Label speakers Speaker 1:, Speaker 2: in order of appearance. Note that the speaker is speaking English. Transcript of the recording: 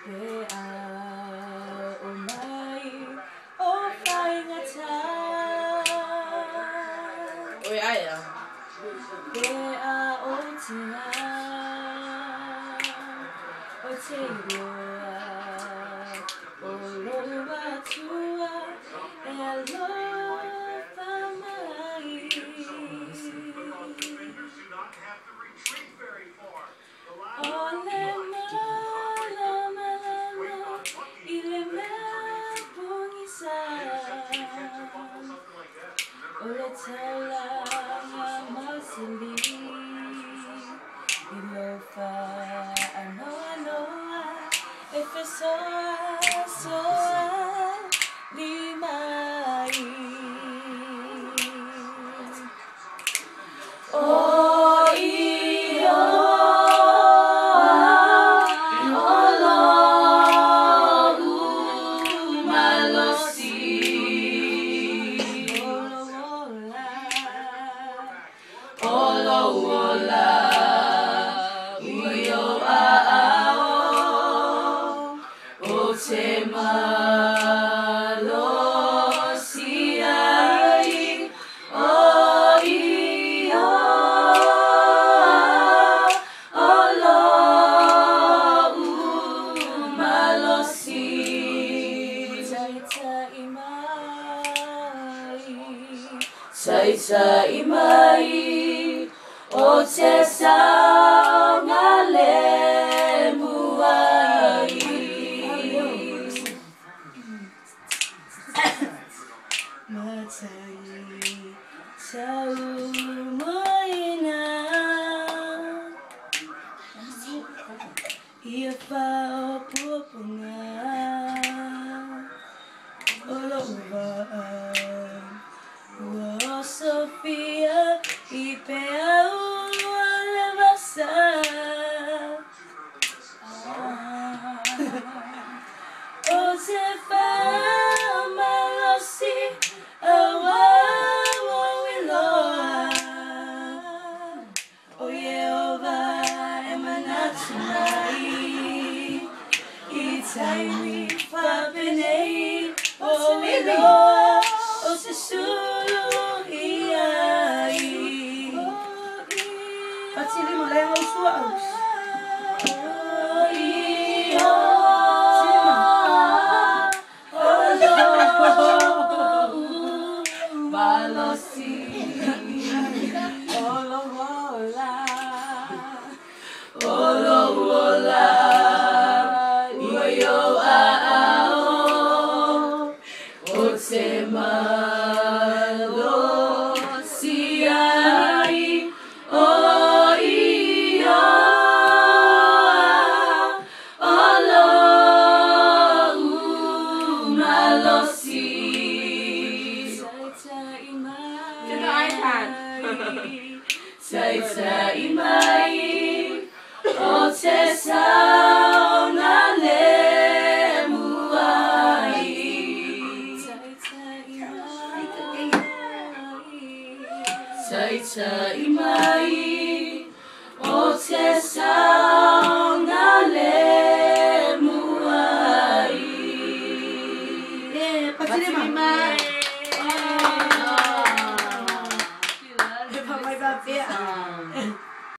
Speaker 1: They are oh my oh flying attack.
Speaker 2: Oh yeah.
Speaker 1: They are oh tonight. Oh table. Oh Lord to hello if it's so Saisa imai o te sangale muai matai tau moina ia pao pupunga olova Sophia Ipea Levasa Osefa Malosi Awa Wiloa O Yehovah Emanatunai Itaimi Fabenei O Wiloa O Sesulu Sili mo lang ang suwaos. Balosi Olowola Olowola Uyo ao Otema Saisa imai o te sa